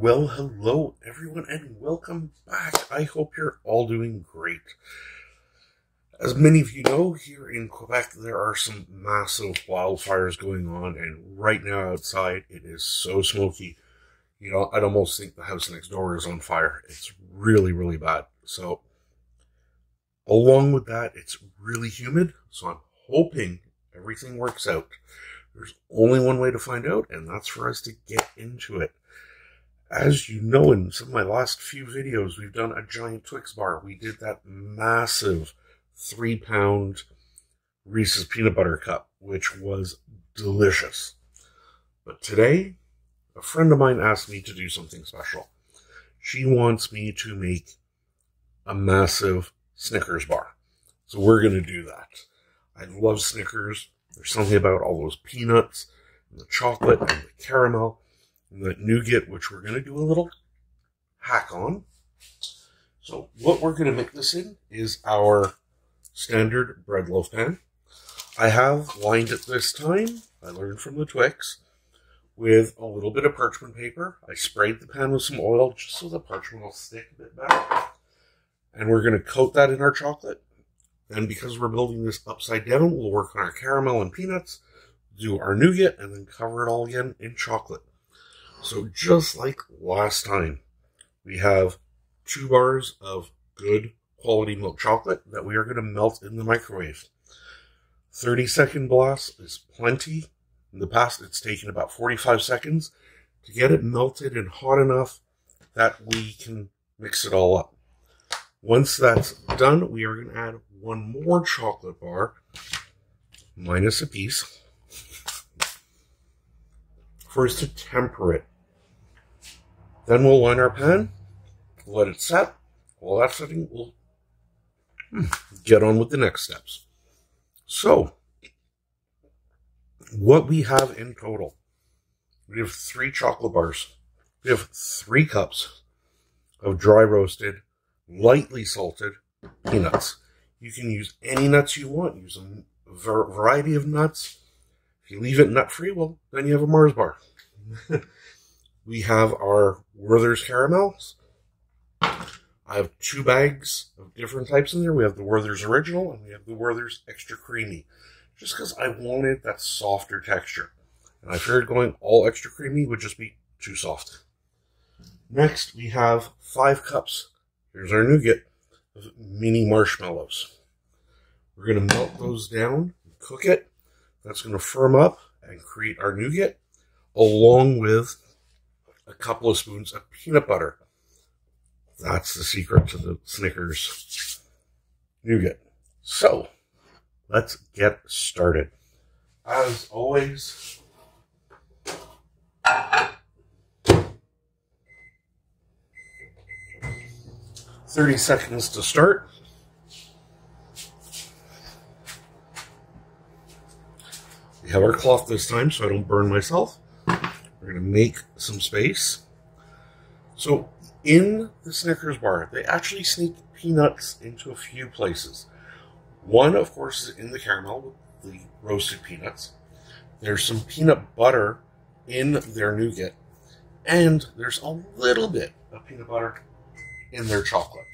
Well, hello everyone and welcome back. I hope you're all doing great. As many of you know, here in Quebec there are some massive wildfires going on, and right now outside it is so smoky. You know, I'd almost think the house next door is on fire. It's really, really bad. So, along with that, it's really humid, so I'm hoping everything works out. There's only one way to find out, and that's for us to get into it. As you know, in some of my last few videos, we've done a giant Twix bar. We did that massive 3-pound Reese's Peanut Butter Cup, which was delicious. But today, a friend of mine asked me to do something special. She wants me to make a massive Snickers bar. So we're going to do that. I love Snickers. There's something about all those peanuts, and the chocolate, and the caramel, and the nougat, which we're going to do a little hack on. So what we're going to make this in is our standard bread loaf pan. I have lined it this time, I learned from the Twix, with a little bit of parchment paper. I sprayed the pan with some oil just so the parchment will stick a bit better. And we're going to coat that in our chocolate. And because we're building this upside down, we'll work on our caramel and peanuts, do our nougat, and then cover it all again in chocolate. So just like last time, we have 2 bars of good quality milk chocolate that we are going to melt in the microwave. 30-second blast is plenty. In the past, it's taken about 45 seconds to get it melted and hot enough that we can mix it all up. Once that's done, we are going to add 1 more chocolate bar, minus a piece, for us to temper it. Then we'll line our pan, let it set. While that's setting, we'll get on with the next steps. So, what we have in total, we have 3 chocolate bars. We have 3 cups of dry roasted, lightly salted peanuts. You can use any nuts you want. Use a variety of nuts. If you leave it nut-free, well, then you have a Mars bar. We have our Werther's caramels. I have 2 bags of different types in there. We have the Werther's Original and we have the Werther's Extra Creamy. Just because I wanted that softer texture. And I figured going all extra creamy would just be too soft. Next, we have 5 cups. Here's our nougat of mini marshmallows. We're going to melt those down, cook it. That's going to firm up and create our nougat, along with a couple of spoons of peanut butter. That's the secret to the Snickers nougat. So, let's get started. As always, 30 seconds to start. We have our cloth this time so I don't burn myself. We're going to make some space. So in the Snickers bar, they actually sneak peanuts into a few places. One, of course, is in the caramel with the roasted peanuts. There's some peanut butter in their nougat. And there's a little bit of peanut butter in their chocolate.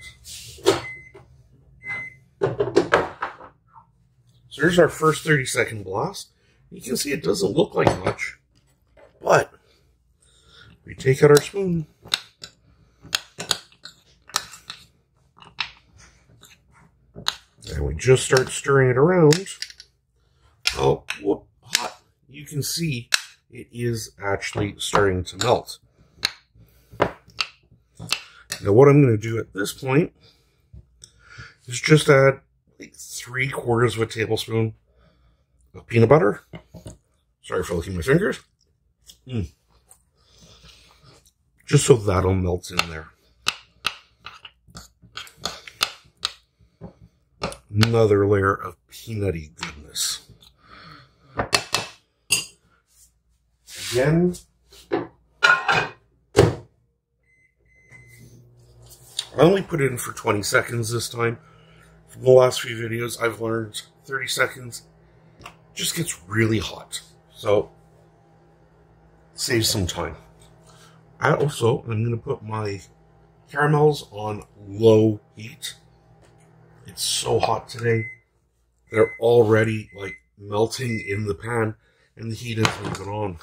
So here's our first 30-second blast. You can see it doesn't look like much, but we take out our spoon. And we just start stirring it around. Oh, whoop, hot. You can see it is actually starting to melt. Now what I'm going to do at this point is just add like 3/4 of a tablespoon of peanut butter. Sorry for licking my fingers. Just so that'll melt in there. Another layer of peanutty goodness. Again, I only put it in for 20 seconds this time. From the last few videos, I've learned 30 seconds just gets really hot. So, save some time. I'm going to put my caramels on low heat. It's so hot today. They're already like melting in the pan and the heat isn't even on.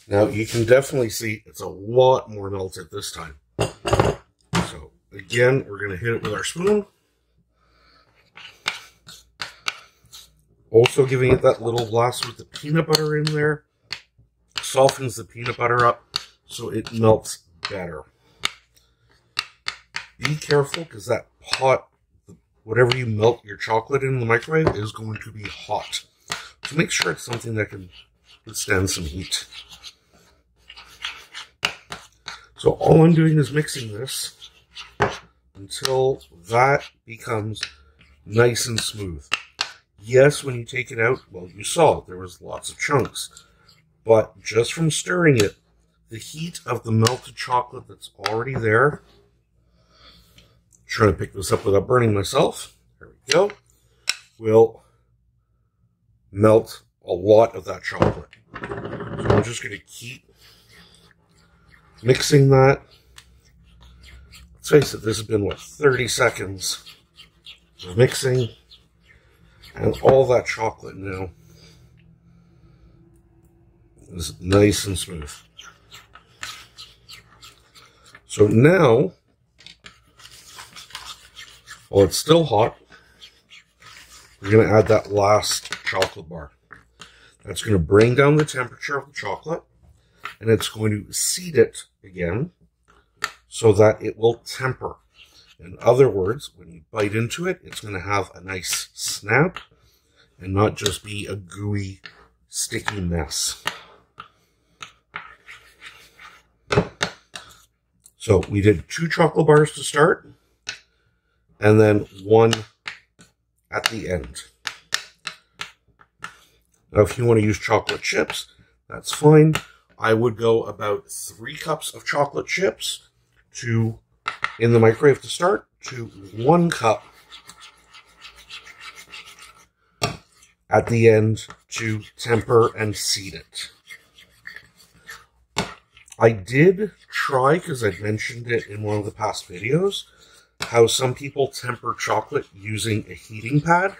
Now you can definitely see it's a lot more melted this time. So again, we're going to hit it with our spoon. Also giving it that little blast with the peanut butter in there. Softens the peanut butter up so it melts better. Be careful because that pot, whatever you melt your chocolate in the microwave, is going to be hot. So make sure it's something that can withstand some heat. So all I'm doing is mixing this until that becomes nice and smooth. Yes, when you take it out, well, you saw there was lots of chunks. But just from stirring it, the heat of the melted chocolate that's already there, trying to pick this up without burning myself, there we go, will melt a lot of that chocolate. So I'm just going to keep mixing that. Let's face it, this has been, what, 30 seconds of mixing, and all that chocolate now is nice and smooth. So now, while it's still hot, we're going to add that last chocolate bar. That's going to bring down the temperature of the chocolate, and it's going to seed it again so that it will temper. In other words, when you bite into it, it's going to have a nice snap and not just be a gooey, sticky mess. So we did 2 chocolate bars to start, and then 1 at the end. Now, if you want to use chocolate chips, that's fine. I would go about 3 cups of chocolate chips in the microwave to start, to 1 cup at the end to temper and seed it. I did try, because I'd mentioned it in one of the past videos, how some people temper chocolate using a heating pad.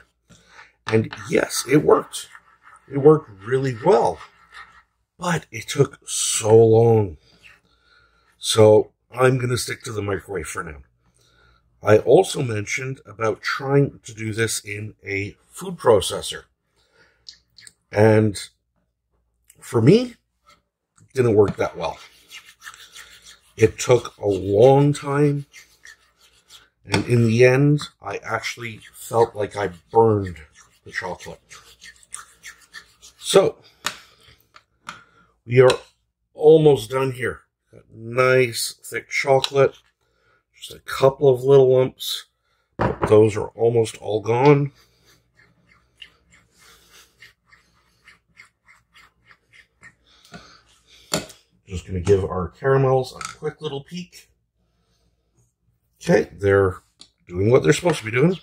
And yes, it worked. It worked really well. But it took so long. So I'm going to stick to the microwave for now. I also mentioned about trying to do this in a food processor. And for me, it didn't work that well. It took a long time, and in the end, I actually felt like I burned the chocolate. So, we are almost done here. Got nice, thick chocolate. Just a couple of little lumps, but those are almost all gone. Just going to give our caramels a quick little peek. Okay, they're doing what they're supposed to be doing.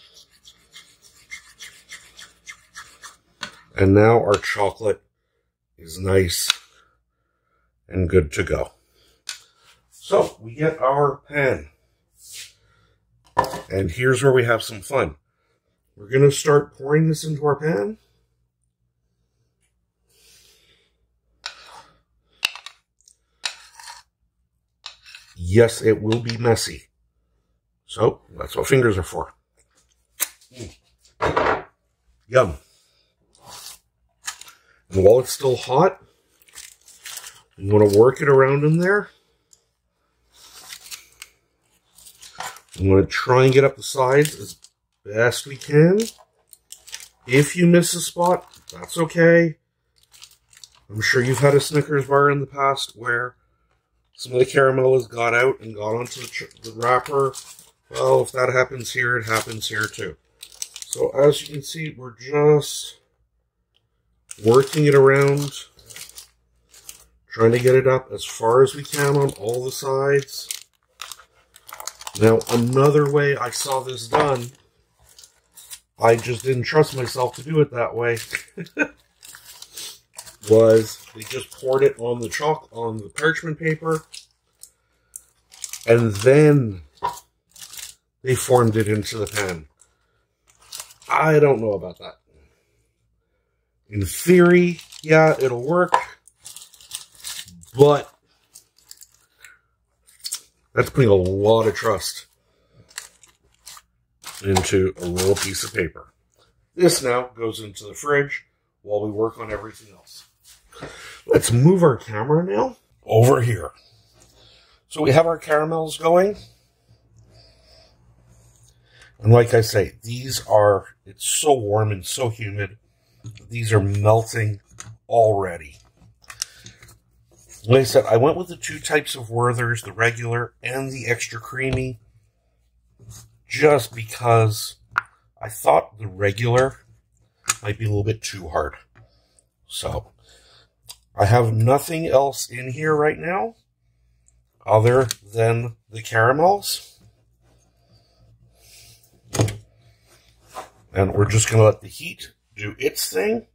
And now our chocolate is nice and good to go. So we get our pan. And here's where we have some fun. We're going to start pouring this into our pan. Yes, it will be messy. So, that's what fingers are for. Yum. And while it's still hot, you want to work it around in there. You want to try and get up the sides as best we can. If you miss a spot, that's okay. I'm sure you've had a Snickers bar in the past where some of the caramel has got out and got onto the wrapper. Well, if that happens here, it happens here too. So as you can see, we're just working it around, trying to get it up as far as we can on all the sides. Now, another way I saw this done I just didn't trust myself to do it that way. Was they just poured it on the parchment paper, and then they formed it into the pan. I don't know about that. In theory, yeah, it'll work, but that's putting a lot of trust into a little piece of paper. This now goes into the fridge while we work on everything else. Let's move our camera now over here. So we have our caramels going. And like I say, it's so warm and so humid. These are melting already. Like I said, I went with the two types of Werthers, the regular and the extra creamy, just because I thought the regular might be a little bit too hard. So, I have nothing else in here right now other than the caramels. And we're just going to let the heat do its thing.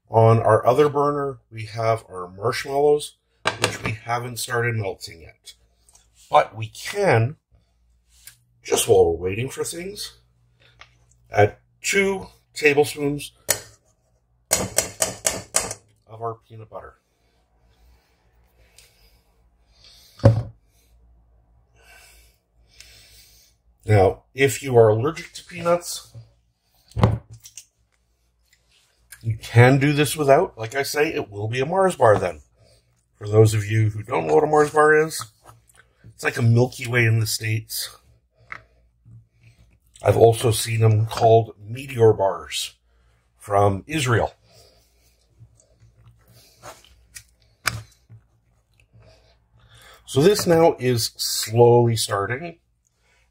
On our other burner, we have our marshmallows, which we haven't started melting yet. But we can, just while we're waiting for things, add 2 tablespoons of our peanut butter. Now, if you are allergic to peanuts, you can do this without. Like I say, it will be a Mars bar then. For those of you who don't know what a Mars bar is, it's like a Milky Way in the States. I've also seen them called meteor bars from Israel. So this now is slowly starting,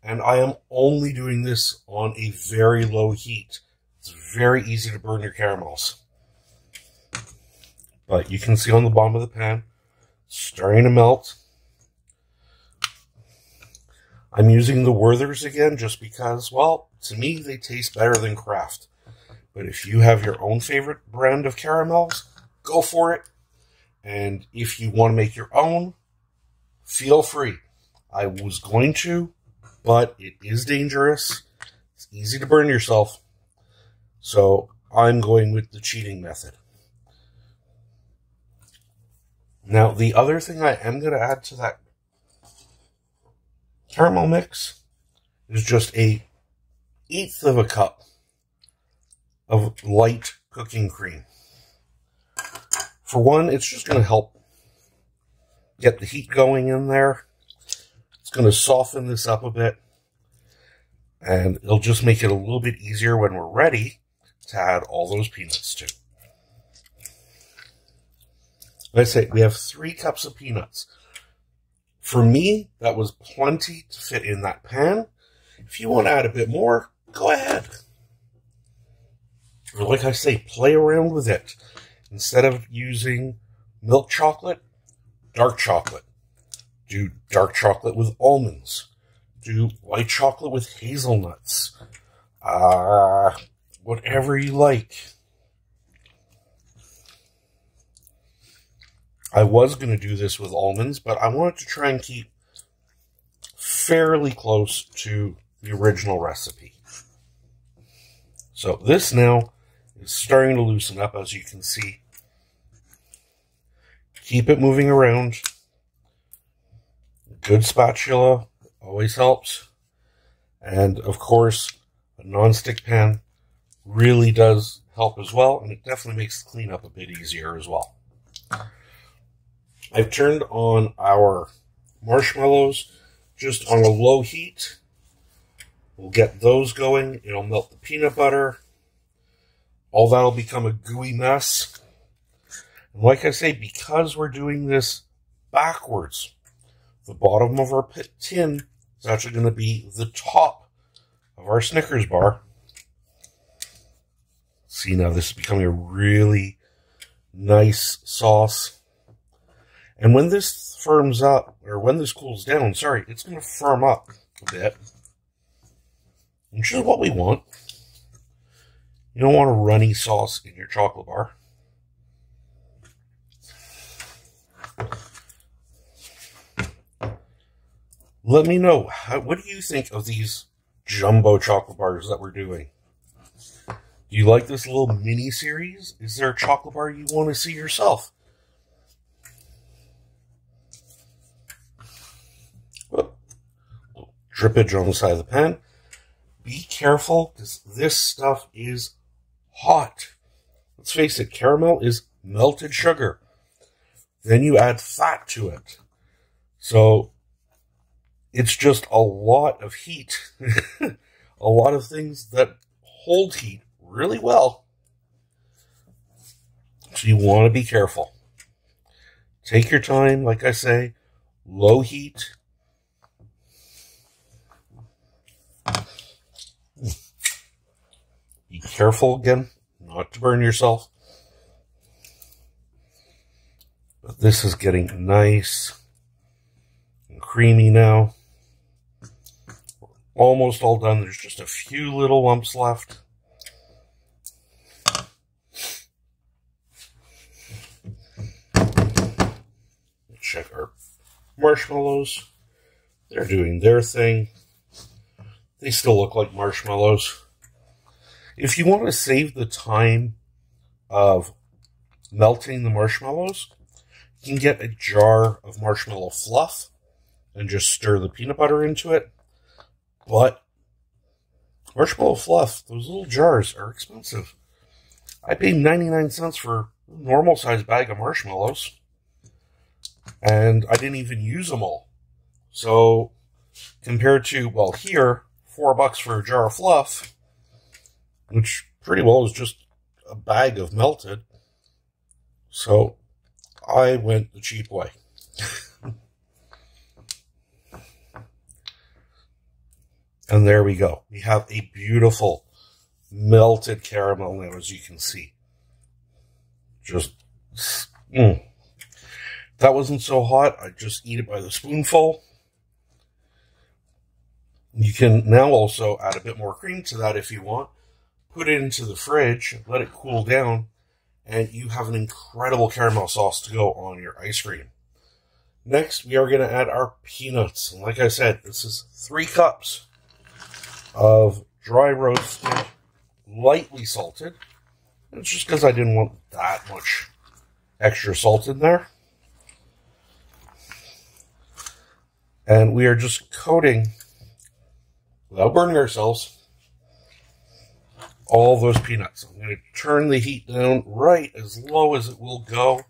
and I am only doing this on a very low heat. It's very easy to burn your caramels. But you can see on the bottom of the pan, starting to melt. I'm using the Werthers again just because, well, to me, they taste better than Kraft. But if you have your own favorite brand of caramels, go for it. And if you want to make your own, feel free. I was going to, but it is dangerous. It's easy to burn yourself. So I'm going with the cheating method. Now, the other thing I am going to add to that caramel mix is just an 1/8 of a cup of light cooking cream. For one, it's just going to help get the heat going in there. It's going to soften this up a bit, and it'll just make it a little bit easier when we're ready to add all those peanuts to. Like I say, we have 3 cups of peanuts. For me, that was plenty to fit in that pan. If you want to add a bit more, go ahead. Or like I say, play around with it. Instead of using milk chocolate, dark chocolate. Do dark chocolate with almonds. Do white chocolate with hazelnuts. Whatever you like. I was going to do this with almonds, but I wanted to try and keep fairly close to the original recipe. So this now is starting to loosen up, as you can see. Keep it moving around. Good spatula always helps. And of course, a non-stick pan really does help as well, and it definitely makes the cleanup a bit easier as well. I've turned on our marshmallows just on a low heat. We'll get those going. It'll melt the peanut butter. All that'll become a gooey mess. And like I say, because we're doing this backwards, the bottom of our tin is actually going to be the top of our Snickers bar. See, now this is becoming a really nice sauce. And when this firms up, or when this cools down, sorry, it's going to firm up a bit, which is what we want. You don't want a runny sauce in your chocolate bar. Let me know, what do you think of these jumbo chocolate bars that we're doing? Do you like this little mini series? Is there a chocolate bar you want to see yourself? Oh, drippage on the side of the pan. Be careful, because this stuff is hot. Let's face it, caramel is melted sugar. Then you add fat to it. So it's just a lot of heat. A lot of things that hold heat really well. So you want to be careful. Take your time, like I say, low heat. Be careful again, not to burn yourself. But this is getting nice and creamy now. We're almost all done. There's just a few little lumps left. Check our marshmallows. They're doing their thing. They still look like marshmallows. If you want to save the time of melting the marshmallows, you can get a jar of marshmallow fluff and just stir the peanut butter into it. But marshmallow fluff, those little jars are expensive. I paid 99 cents for a normal sized bag of marshmallows. And I didn't even use them all. So compared to, well, here, $4 for a jar of fluff, which pretty well is just a bag of melted. So I went the cheap way. And there we go. We have a beautiful melted caramel now, as you can see. Just, If that wasn't so hot, I'd just eat it by the spoonful. You can now also add a bit more cream to that if you want. Put it into the fridge, let it cool down, and you have an incredible caramel sauce to go on your ice cream. Next, we are going to add our peanuts. And like I said, this is 3 cups of dry roasted, lightly salted. And it's just because I didn't want that much extra salt in there. And we are just coating, without burning ourselves, all those peanuts. I'm going to turn the heat down right as low as it will go.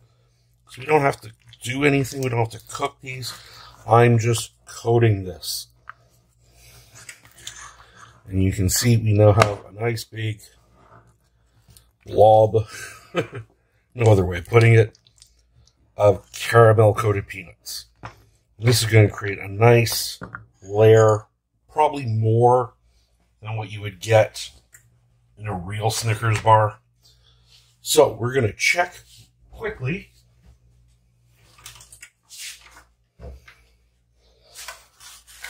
So we don't have to do anything. We don't have to cook these. I'm just coating this. And you can see we now have a nice big blob, no other way of putting it, of caramel coated peanuts. This is going to create a nice layer, probably more than what you would get in a real Snickers bar. So we're going to check quickly.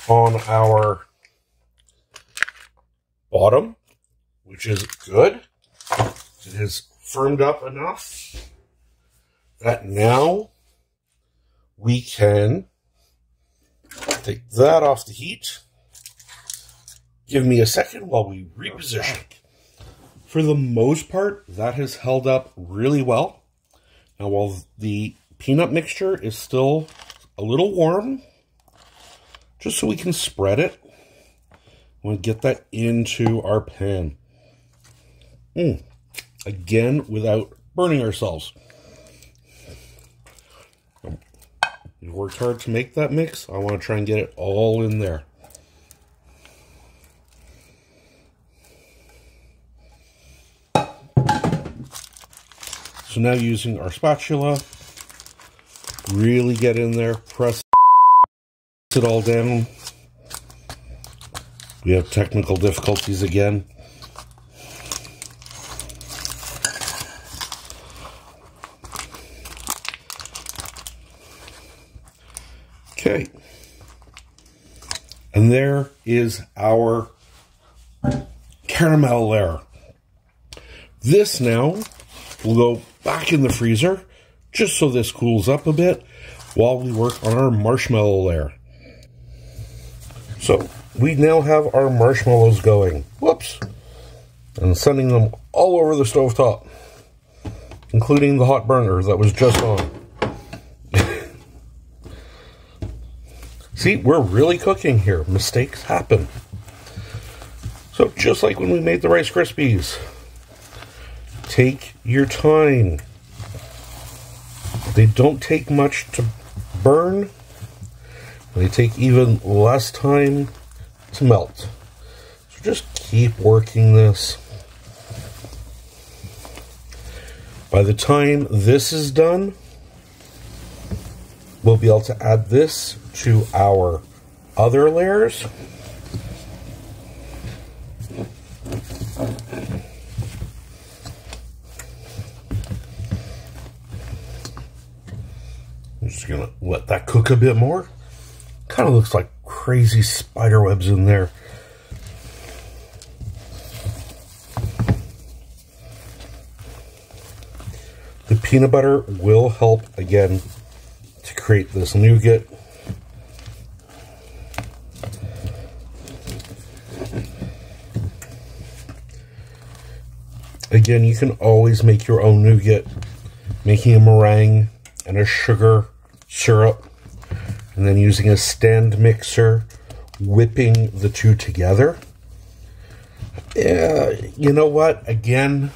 On our bottom, which is good. It has firmed up enough that now we can take that off the heat. Give me a second while we reposition. For the most part, that has held up really well. Now, while the peanut mixture is still a little warm, just so we can spread it, we'll get that into our pan. Again, without burning ourselves. We worked hard to make that mix. I want to try and get it all in there. So now using our spatula, really get in there, press it all down. We have technical difficulties again. Okay. And there is our caramel layer. This now will go back in the freezer just so this cools up a bit while we work on our marshmallow layer. So we now have our marshmallows going. Whoops. And sending them all over the stovetop, including the hot burner that was just on. See, we're really cooking here. Mistakes happen. So just like when we made the Rice Krispies, take your time. They don't take much to burn. They take even less time to melt. So just keep working this. By the time this is done, we'll be able to add this to our other layers. I'm just gonna let that cook a bit more. Kind of looks like crazy spider webs in there. The peanut butter will help again to create this nougat. Again, you can always make your own nougat, making a meringue and a sugar syrup, and then using a stand mixer, whipping the two together. You know what? Again,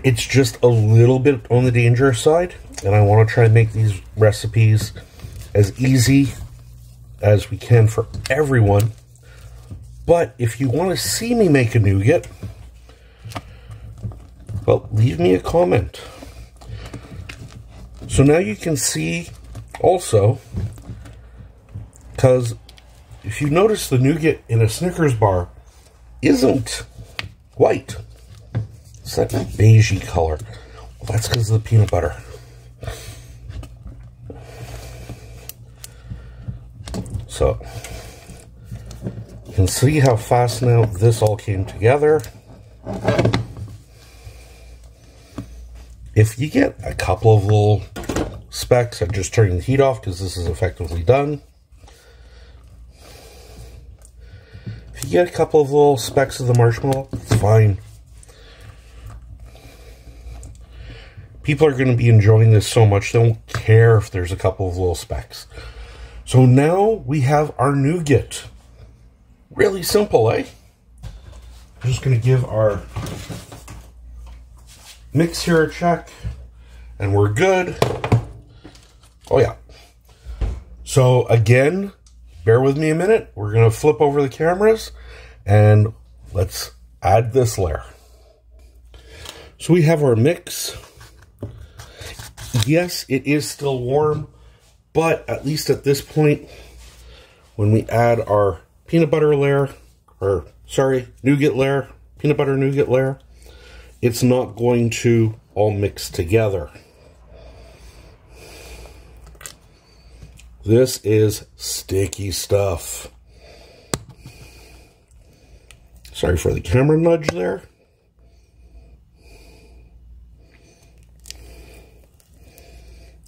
it's just a little bit on the dangerous side, and I want to try and make these recipes as easy as we can for everyone. But if you want to see me make a nougat, well, leave me a comment. So now you can see also, because if you notice the nougat in a Snickers bar isn't white. It's that beigey color. Well, that's because of the peanut butter. So, you can see how fast now this all came together. If you get a couple of little specks, I'm just turning the heat off because this is effectively done. If you get a couple of little specks of the marshmallow, it's fine. People are going to be enjoying this so much, they won't care if there's a couple of little specks. So now we have our nougat. Really simple, eh? I'm just going to give our mix here a check, and we're good. Oh yeah. So again, bear with me a minute. We're going to flip over the cameras, and let's add this layer. So we have our mix. Yes, it is still warm, but at least at this point, when we add our peanut butter layer, or sorry, nougat layer, peanut butter nougat layer, it's not going to all mix together. This is sticky stuff. Sorry for the camera nudge there.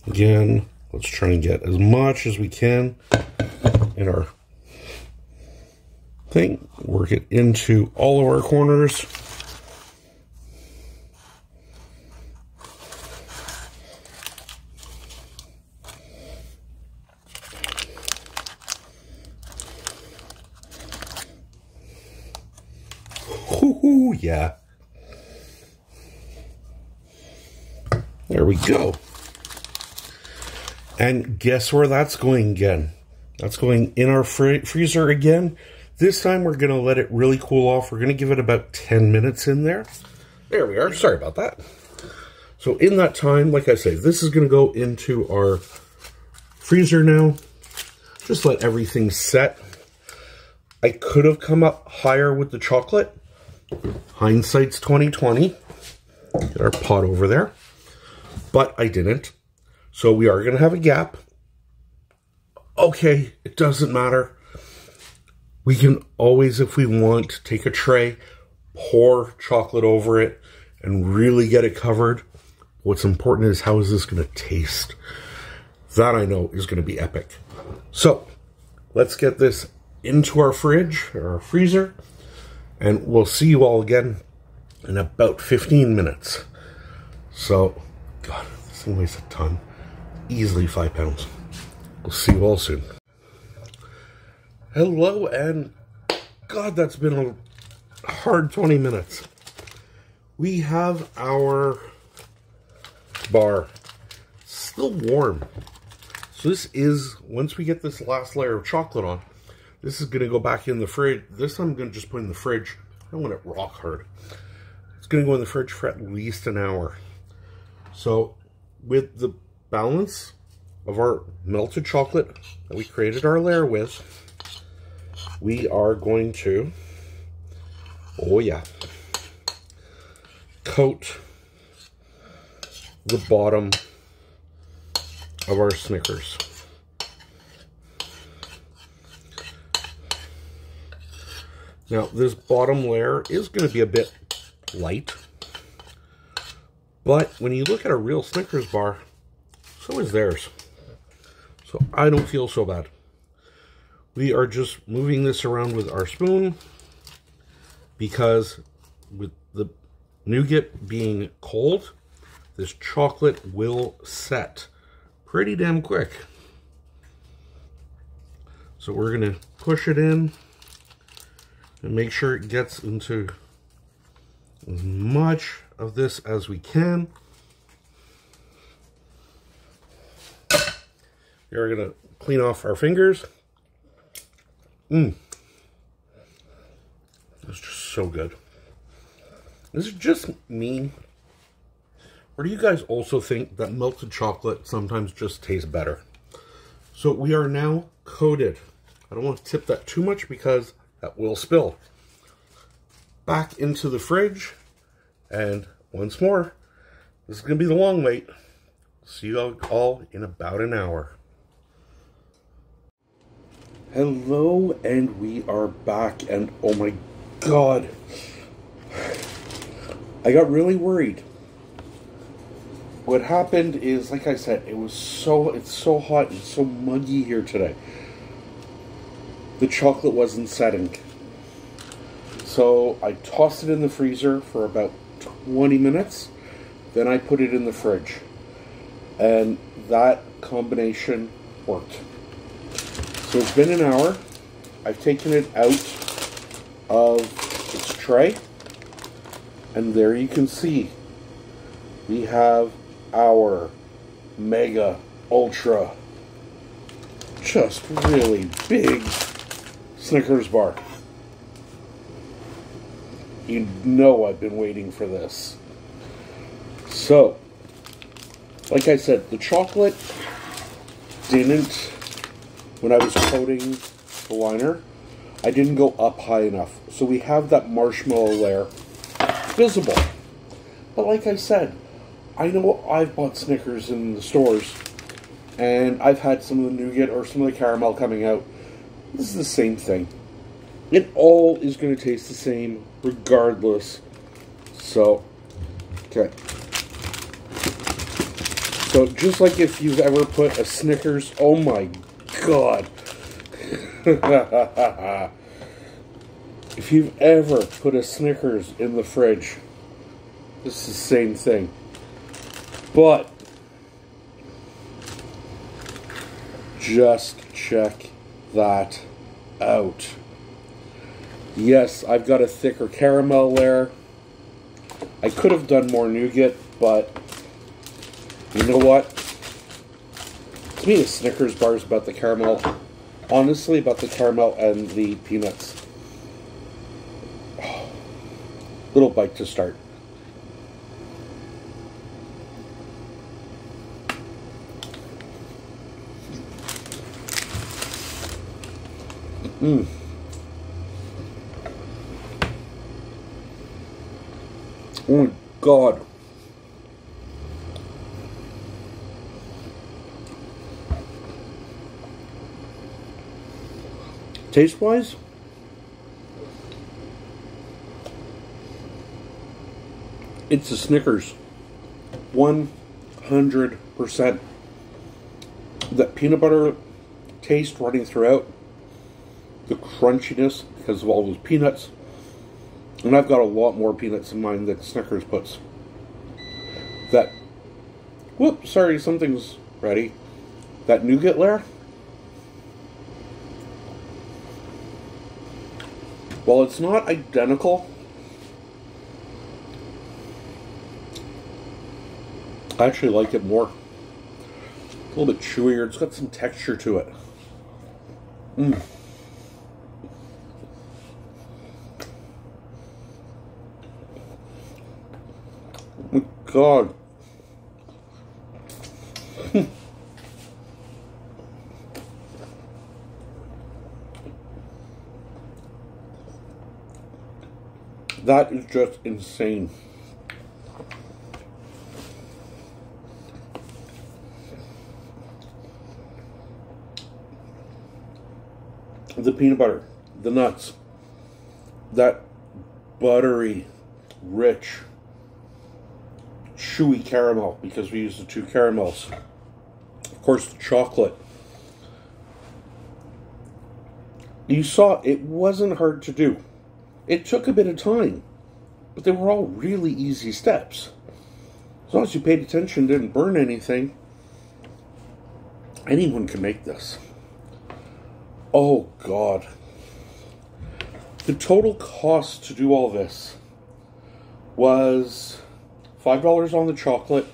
Again, let's try and get as much as we can in our thing. Work it into all of our corners. Ooh, yeah. There we go. And guess where that's going again? That's going in our freezer again. This time we're going to let it really cool off. We're going to give it about 10 minutes in there. There we are. Sorry about that. So in that time, like I say, this is going to go into our freezer now. Just let everything set. I could have come up higher with the chocolate. Hindsight's 20/20. Get our pot over there. But I didn't. So we are going to have a gap. Okay, it doesn't matter. We can always, if we want, take a tray, pour chocolate over it and really get it covered. What's important is how is this going to taste? That I know is going to be epic. So let's get this into our fridge or our freezer, and we'll see you all again in about 15 minutes. So, God, this thing weighs a ton. Easily 5 pounds. We'll see you all soon. Hello, and God, that's been a hard 20 minutes. We have our bar still warm. So this is, once we get this last layer of chocolate on, this is going to go back in the fridge. This I'm going to just put in the fridge. I don't want it rock hard. It's going to go in the fridge for at least an hour. So with the balance of our melted chocolate that we created our layer with, we are going to, oh yeah, coat the bottom of our Snickers. Now, this bottom layer is going to be a bit light, but when you look at a real Snickers bar, so is theirs. So I don't feel so bad. We are just moving this around with our spoon because with the nougat being cold, this chocolate will set pretty damn quick. So we're going to push it in and make sure it gets into as much of this as we can. We're going to clean off our fingers. It's just so good. Is it just me? Or do you guys also think that melted chocolate sometimes just tastes better? So we are now coated. I don't want to tip that too much because that will spill. Back into the fridge. And once more, this is going to be the long wait. See you all in about an hour. Hello, and we are back, and oh my God, I got really worried. What happened is, like I said, it's so hot and so muggy here today. The chocolate wasn't setting. So I tossed it in the freezer for about 20 minutes, then I put it in the fridge. And that combination worked. So it's been an hour. I've taken it out of its tray. And there you can see we have our mega ultra just really big Snickers bar. You know I've been waiting for this. So, like I said, the chocolate didn't, when I was coating the liner, I didn't go up high enough. So we have that marshmallow layer visible. But like I said, I know I've bought Snickers in the stores, and I've had some of the nougat or some of the caramel coming out. This is the same thing. It all is going to taste the same regardless. So, okay. So just like if you've ever put a Snickers, oh my God. If you've ever put a Snickers in the fridge, this is the same thing. But just check that out. Yes, I've got a thicker caramel layer. I could have done more nougat, but you know what? To me, the Snickers bar is about the caramel. Honestly, about the caramel and the peanuts. Oh, little bite to start. Oh my God. Taste-wise, It's a Snickers. 100%. That peanut butter taste running throughout. The crunchiness because of all those peanuts. And I've got a lot more peanuts in mine than Snickers puts. That, whoop, sorry, something's ready. That nougat layer, while it's not identical, I actually like it more. A little bit chewier. It's got some texture to it. Mmm. Oh my God. That is just insane. The peanut butter, the nuts, that buttery, rich, chewy caramel, because we use the 2 caramels. Of course, the chocolate. You saw it wasn't hard to do. It took a bit of time, but they were all really easy steps. As long as you paid attention, didn't burn anything, anyone can make this. Oh God. The total cost to do all this was $5 on the chocolate,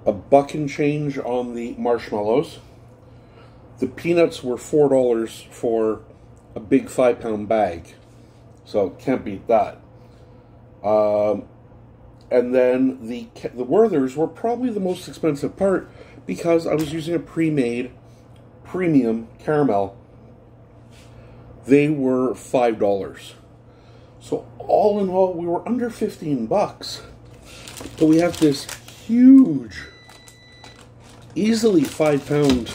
$1 and change on the marshmallows. The peanuts were $4 for a big 5-pound bag. So can't beat that. And then the Werthers were probably the most expensive part because I was using a pre-made premium caramel. They were $5. So all in all, we were under 15 bucks. But we have this huge, easily 5-pound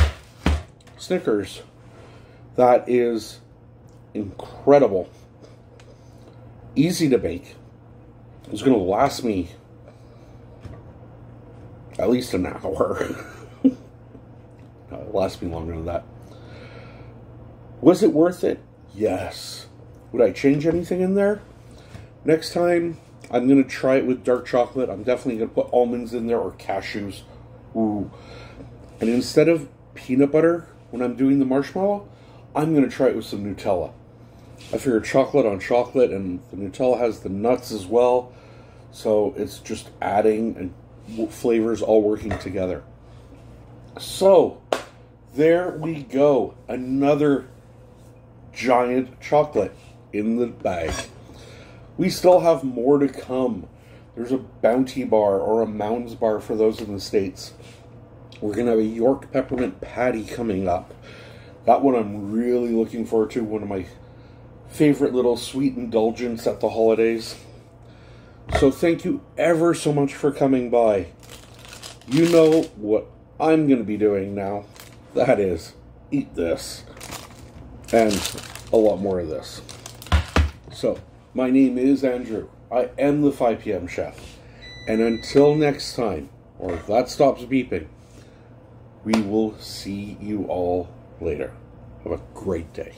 Snickers that is incredible. Easy to bake. It's going to last me at least an hour. It'll last me longer than that. Was it worth it? Yes. Would I change anything in there? Next time, I'm going to try it with dark chocolate. I'm definitely going to put almonds in there or cashews. Ooh. And instead of peanut butter, when I'm doing the marshmallow, I'm going to try it with some Nutella. I figure chocolate on chocolate, and the Nutella has the nuts as well. So it's just adding and flavors all working together. So, there we go. Another giant chocolate in the bag. We still have more to come. There's a Bounty bar or a Mounds bar for those in the States. We're going to have a York peppermint patty coming up. That one I'm really looking forward to. One of my favorite little sweet indulgence at the holidays. So thank you ever so much for coming by. You know what I'm going to be doing now. That is, eat this. And a lot more of this. So, my name is Andrew. I am the 5 p.m. chef. And until next time, or if that stops beeping, we will see you all later. Have a great day.